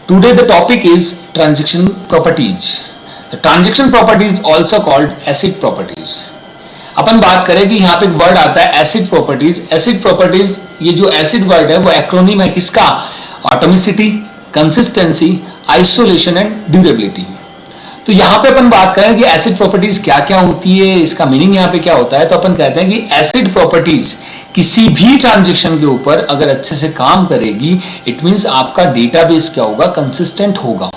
Today the topic is transaction properties. The transaction properties also called asset properties. अपन बात करें कि यहाँ पे एक वर्ड आता है एसिड प्रॉपर्टीज. एसिड प्रॉपर्टीज, ये जो एसिड वर्ड है वो एक्रोनिम है किसका? ऑटोमिसिटी, कंसिस्टेंसी, आइसोलेशन एंड ड्यूरेबिलिटी. तो यहाँ पे अपन बात करें कि एसिड प्रॉपर्टीज क्या क्या होती है, इसका मीनिंग यहाँ पे क्या होता है. तो अपन कहते हैं कि एसिड प्रॉपर्टीज किसी भी ट्रांजेक्शन के ऊपर अगर अच्छे से काम करेगी, इट मींस आपका डेटाबेस क्या होगा? कंसिस्टेंट होगा.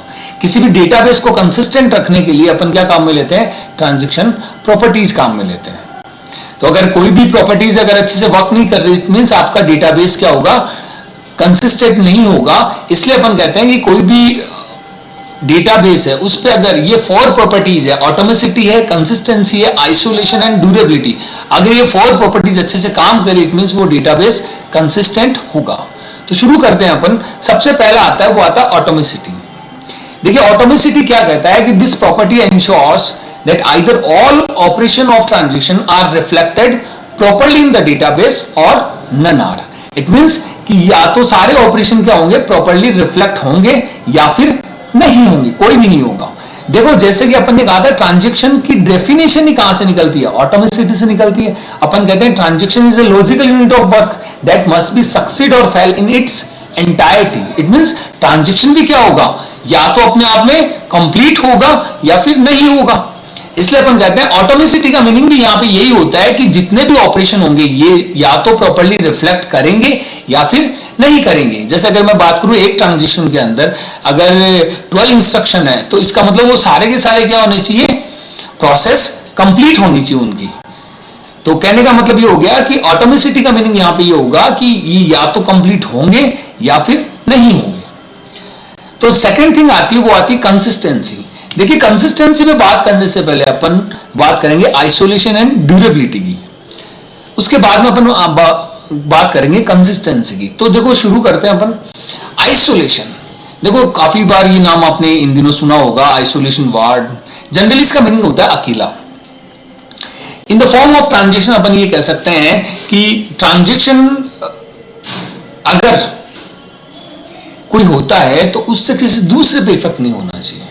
किसी भी डेटाबेस को कंसिस्टेंट रखने के लिए अपन क्या काम में लेते हैं? ट्रांजेक्शन प्रॉपर्टीज काम में लेते हैं. तो अगर कोई भी प्रॉपर्टीज अगर अच्छे से वर्क नहीं कर रही, इट मींस आपका डेटाबेस क्या होगा? कंसिस्टेंट नहीं होगा. इसलिए अपन कहते हैं कि कोई भी डेटाबेस है उस पे अगर ये 4 प्रॉपर्टीज है, ऑटोमेसिटी है, कंसिस्टेंसी है, आइसोलेशन एंड ड्यूरेबिलिटी, अगर ये 4 प्रॉपर्टीज अच्छे से काम करे, इट मींस वो डेटाबेस कंसिस्टेंट होगा. तो शुरू करते हैं अपन. सबसे पहला आता है, वो आता है ऑटोमेसिटी. देखिए ऑटोमेसिटी क्या कहता है कि this property ensures that either all operation of transaction are reflected properly in the database और नन आर. इट मींस कि या तो सारे ऑपरेशन क्या होंगे? प्रॉपर्ली रिफ्लेक्ट होंगे या फिर नहीं होंगे, कोई भी नहीं होगा. देखो जैसे कि अपन ने कहा था, ट्रांजैक्शन की डेफिनेशन ही कहां से निकलती है? ऑटोमेसिटी से निकलती है. अपन कहते हैं transaction is a logical unit of work that must be succeed और fail in its entirety. It means transaction भी क्या होगा? या तो अपने आप में कंप्लीट होगा या फिर नहीं होगा. इसलिए अपन कहते हैं ऑटोमेसिटी का मीनिंग भी यहां पे यही होता है कि जितने भी ऑपरेशन होंगे ये या तो प्रॉपर्ली रिफ्लेक्ट करेंगे या फिर नहीं करेंगे. जैसे अगर मैं बात करूं एक ट्रांजेक्शन के अंदर अगर 12 इंस्ट्रक्शन है, तो इसका मतलब वो सारे के सारे क्या होने चाहिए? प्रोसेस कंप्लीट होनी चाहिए उनकी. तो कहने का मतलब ये हो गया कि ऑटोमेसिटी का मीनिंग यहां पे ये होगा कि ये या तो कंप्लीट होंगे या फिर नहीं होंगे. तो सेकेंड थिंग आती है, वो आती है कंसिस्टेंसी. देखिए कंसिस्टेंसी में बात करने से पहले अपन बात करेंगे आइसोलेशन एंड ड्यूरेबिलिटी की. उसके बाद में अपन बात करेंगे कंसिस्टेंसी की. तो देखो शुरू करते हैं अपन आइसोलेशन. देखो काफी बार ये नाम आपने इन दिनों सुना होगा, आइसोलेशन वार्ड. जनरली इसका मीनिंग होता है अकेला. In the form of transaction अपन ये कह सकते हैं कि ट्रांजेक्शन अगर कोई होता है तो उससे किसी दूसरे पे इफेक्ट नहीं होना चाहिए.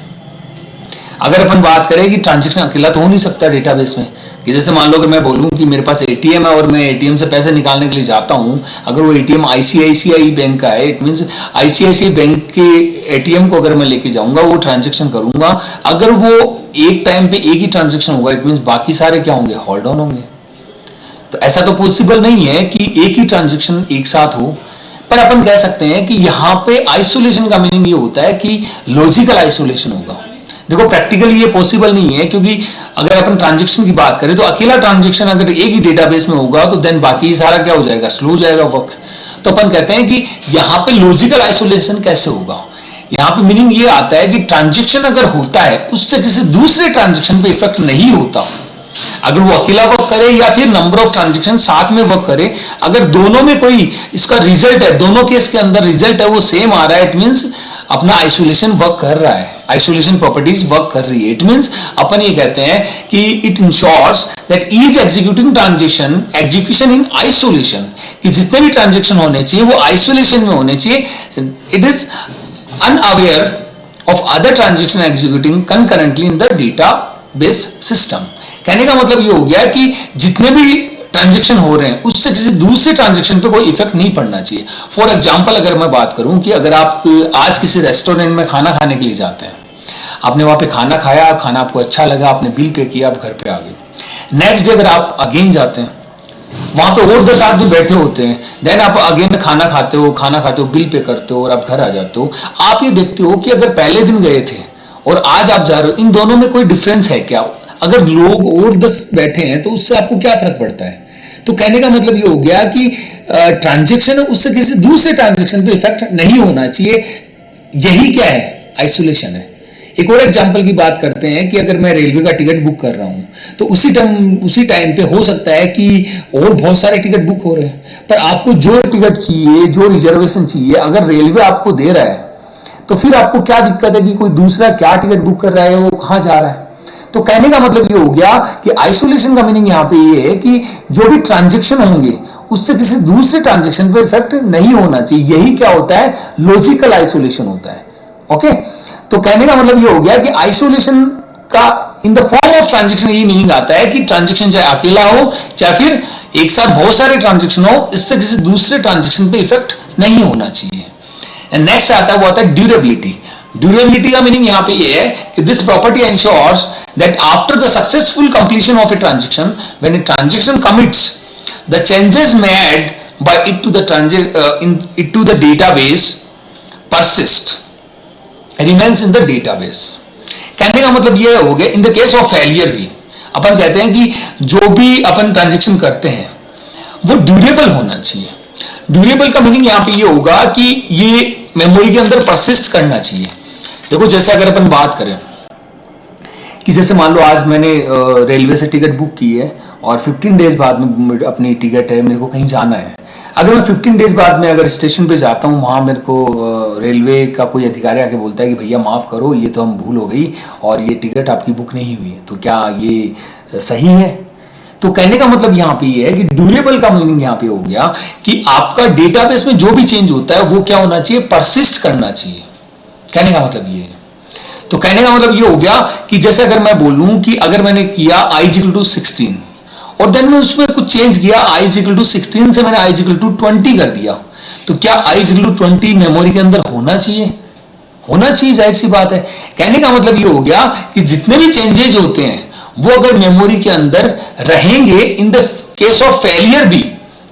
अगर अपन बात करें कि ट्रांजैक्शन अकेला तो हो नहीं सकता डेटाबेस में, कि जैसे मान लो कि मैं बोलूं कि मेरे पास एटीएम है और मैं एटीएम से पैसे निकालने के लिए जाता हूं. अगर वो एटीएम आईसीआईसीआई बैंक का है, इट मींस आईसीआईसीआई बैंक के एटीएम को अगर मैं लेके जाऊंगा, वो ट्रांजैक्शन करूंगा, अगर वो एक टाइम पे एक ही ट्रांजैक्शन होगा, इट मींस बाकी सारे क्या होंगे? होल्ड ऑन होंगे. तो ऐसा तो पॉसिबल नहीं है कि एक ही ट्रांजैक्शन एक साथ हो. पर अपन कह सकते हैं कि यहां पे आइसोलेशन का मीनिंग ये होता है कि लॉजिकल आइसोलेशन होगा. देखो प्रैक्टिकली ये पॉसिबल नहीं है, क्योंकि अगर अपन ट्रांजैक्शन की बात करें तो अकेला ट्रांजैक्शन अगर एक ही डेटाबेस में होगा तो देन बाकी सारा क्या हो जाएगा? स्लो हो जाएगा वर्क. तो अपन कहते हैं कि यहाँ पे लॉजिकल आइसोलेशन कैसे होगा? यहाँ पे मीनिंग ये आता है कि ट्रांजैक्शन अगर होता है उससे किसी दूसरे ट्रांजैक्शन पे इफेक्ट नहीं होता. अगर वो अकेला वर्क करे या फिर नंबर ऑफ ट्रांजैक्शन साथ में वर्क करे, अगर दोनों में कोई इसका रिजल्ट है, दोनों केस के अंदर रिजल्ट है वो सेम आ रहा है, इट मींस अपना आइसोलेशन वर्क कर रहा है, आइसोलेशन प्रॉपर्टीज वर्क कर रही है. इट मींस अपन ये कहते हैं कि it ensures that each executing transaction execution in isolation, कि जितने भी ट्रांजेक्शन होने चाहिए वो आइसोलेशन में होने चाहिए. It is unaware of other transaction executing concurrently in the database system. कहने का मतलब ये हो गया कि जितने भी ट्रांजैक्शन हो रहे हैं उससे किसी दूसरे ट्रांजैक्शन पे कोई इफेक्ट नहीं पड़ना चाहिए. फॉर एग्जांपल अगर मैं बात करूं कि अगर आप आज किसी रेस्टोरेंट में खाना खाने के लिए जाते हैं, आपने वहां पे खाना खाया, खाना आपको अच्छा लगा, आपने बिल पे किया, आप घर पे आ गए. नेक्स्ट डे अगर आप अगेन जाते हैं, वहां पे और 10 आदमी बैठे होते हैं, देन आप अगेन खाना खाते हो, बिल पे करते हो और आप घर आ जाते हो. आप ये देखते हो कि अगर पहले दिन गए थे और आज आप जा रहे हो, इन दोनों में कोई डिफरेंस है क्या? अगर लोग और 10 बैठे हैं तो उससे आपको क्या फर्क पड़ता है? तो कहने का मतलब ये हो गया कि ट्रांजैक्शन है उससे किसी दूसरे ट्रांजैक्शन पे इफेक्ट नहीं होना चाहिए. यही क्या है? आइसोलेशन है. एक और एग्जांपल की बात करते हैं कि अगर मैं रेलवे का टिकट बुक कर रहा हूं तो उसी टाइम पे हो सकता है कि और बहुत सारे टिकट बुक हो रहे हैं, पर आपको जो टिकट चाहिए, जो रिजर्वेशन चाहिए, अगर रेलवे आपको दे रहा है तो फिर आपको क्या दिक्कत है कि कोई दूसरा क्या टिकट बुक कर रहा है, वो कहां जा रहा है? तो कहने का मतलब ये हो गया कि आइसोलेशन का मीनिंग यहां पे ये है कि जो भी ट्रांजैक्शन होंगे उससे किसी दूसरे ट्रांजैक्शन पे इफेक्ट नहीं होना चाहिए. यही क्या होता है? लॉजिकल आइसोलेशन होता है. ओके, तो कहने का मतलब ये हो गया कि आइसोलेशन का इन द फॉर्म ऑफ ट्रांजेक्शन ये मीनिंग आता है कि ट्रांजेक्शन चाहे अकेला हो चाहे फिर एक साथ बहुत सारे ट्रांजेक्शन हो, इससे किसी दूसरे ट्रांजेक्शन पे इफेक्ट नहीं होना चाहिए। एंड नेक्स्ट आता है वो आता है ड्यूरेबिलिटी। ड्यूरेबिलिटी का मीनिंग यहां पे ये है कि this property ensures that after the successful completion of a transaction, when a transaction commits, the changes made by it to the database persist, remains in the database। कहने का मतलब ये हो गया in the case of failure भी अपन कहते हैं कि जो भी अपन ट्रांजेक्शन करते हैं वो ड्यूरेबल होना चाहिए। ड्यूरेबल का मीनिंग यहां पे ये होगा कि ये मेमोरी के अंदर परसिस्ट करना चाहिए। देखो जैसे अगर अपन बात करें कि जैसे मान लो आज मैंने रेलवे से टिकट बुक की है और 15 डेज बाद में अपनी टिकट है, मेरे को कहीं जाना है। अगर मैं 15 डेज बाद में अगर स्टेशन पे जाता हूँ, वहाँ मेरे को रेलवे का कोई अधिकारी आके बोलता है कि भैया माफ़ करो, ये तो हम भूल हो गई और ये टिकट आपकी बुक नहीं हुई है, तो क्या ये सही है? तो कहने का मतलब यहाँ पे ये है कि ड्यूरेबल का मीनिंग यहाँ पे हो गया कि आपका डेटाबेस में जो भी चेंज होता है वो क्या होना चाहिए, परसिस्ट करना चाहिए। कहने का मतलब ये है। तो कहने का मतलब ये हो गया कि जैसे अगर मैं बोलूं कि अगर मैंने किया i इक्वल टू 16 और देन मैं उसमें कुछ चेंज किया, i इक्वल टू 16 से मैंने i इक्वल टू 20 कर दिया, तो क्या i इक्वल टू 20 मेमोरी के अंदर होना चाहिए? होना चाहिए, जाहिर सी बात है। कहने का मतलब ये हो गया कि जितने भी चेंजेज होते हैं वो अगर मेमोरी के अंदर रहेंगे in the case of failure भी,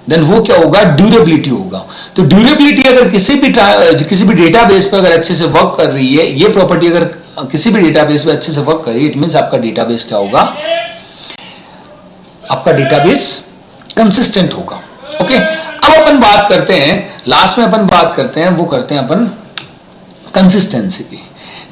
देन वो क्या होगा, ड्यूरेबिलिटी होगा। तो ड्यूरेबिलिटी अगर किसी भी डेटाबेस पर अगर अच्छे से वर्क कर रही है, ये प्रॉपर्टी अगर किसी भी डेटाबेस पे अच्छे से वर्क कर रही है, इट मींस आपका डेटाबेस क्या होगा, आपका डेटाबेस कंसिस्टेंट होगा। ओके, अब अपन बात करते हैं, लास्ट में अपन बात करते हैं, वो करते हैं अपन कंसिस्टेंसी की।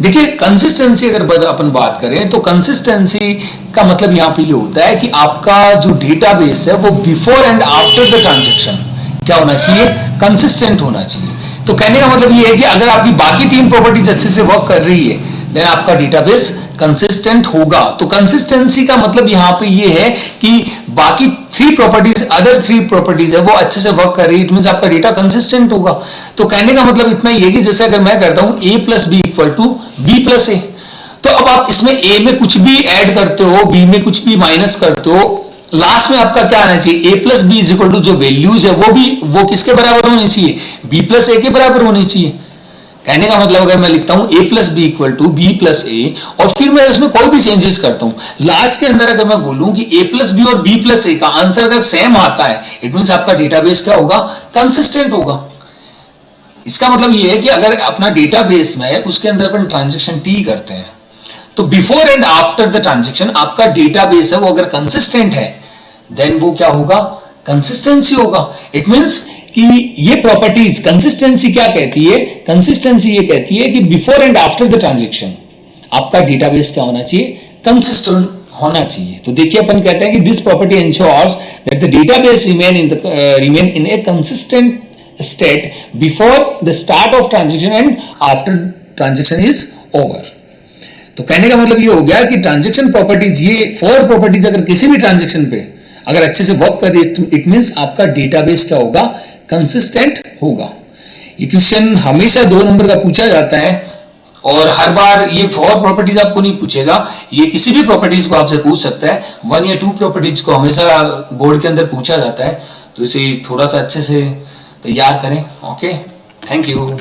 देखिए कंसिस्टेंसी अगर अपन बात करें तो कंसिस्टेंसी का मतलब यहां पे ये होता है कि आपका जो डेटाबेस है वो before and after the transaction क्या होना चाहिए, कंसिस्टेंट होना चाहिए। तो कहने का मतलब ये है कि अगर आपकी बाकी 3 प्रॉपर्टीज अच्छे से वर्क कर रही है देन आपका डेटाबेस कंसिस्टेंट होगा। तो कंसिस्टेंसी का मतलब यहां पे ये है कि बाकी 3 प्रॉपर्टीज, अदर 3 प्रॉपर्टीज है वो अच्छे से वर्क कर रही है, इट मींस आपका डेटा कंसिस्टेंट होगा। तो कहने का मतलब इतना ही है कि जैसे अगर मैं करता हूं a plus B equal to B plus A, तो अब आप इसमें a में कुछ भी ऐड करते हो, b में कुछ भी माइनस करते हो, लास्ट में आपका क्या आना चाहिए, a plus B is equal to जो वैल्यूज है वो किसके बराबर होनी चाहिए, b प्लस ए के बराबर होनी चाहिए। कहने का मतलब अगर मैं लिखता हूं a plus B equal to B plus A और फिर मैं इसमें कोई भी चेंजेस करता हूं, लास्ट के अंदर अगर मैं बोलूं कि a प्लस बी और b प्लस ए का आंसर अगर सेम आता है, इट मींस आपका डेटाबेस क्या होगा, कंसिस्टेंट होगा। इसका मतलब ये है कि अगर अपना डेटाबेस में उसके अंदर अपन ट्रांजेक्शन टी करते हैं तो before and after the transaction आपका डेटाबेस है वो अगर कंसिस्टेंट है देन वो क्या होगा, कंसिस्टेंसी होगा। इट मींस कि ये प्रॉपर्टीज कंसिस्टेंसी क्या कहती है, कंसिस्टेंसी ये कहती है कि before and after the transaction आपका डेटाबेस क्या होना चाहिए, कंसिस्टेंट होना चाहिए। तो देखिए अपन कहते हैं कि this property ensures that the database remain in A consistent state before the start of transaction and after transaction is over. तो कहने का मतलब ये हो गया कि ट्रांजैक्शन प्रॉपर्टीज, ये 4 प्रॉपर्टीज अगर किसी भी ट्रांजैक्शन पे अगर अच्छे से वर्क कर रही है, इट मींस आपका डेटाबेस क्या होगा, कंसिस्टेंट होगा। ये क्वेश्चन हमेशा 2 नंबर का पूछा जाता है और हर बार ये 4 प्रॉपर्टीज आपको नहीं पूछेगा, ये किसी भी प्रॉपर्टीज को आपसे पूछ सकता है। 1 या 2 प्रॉपर्टीज को हमेशा बोर्ड के अंदर पूछा जाता है, तो इसे थोड़ा सा अच्छे से तैयार करें। Okay, thank you.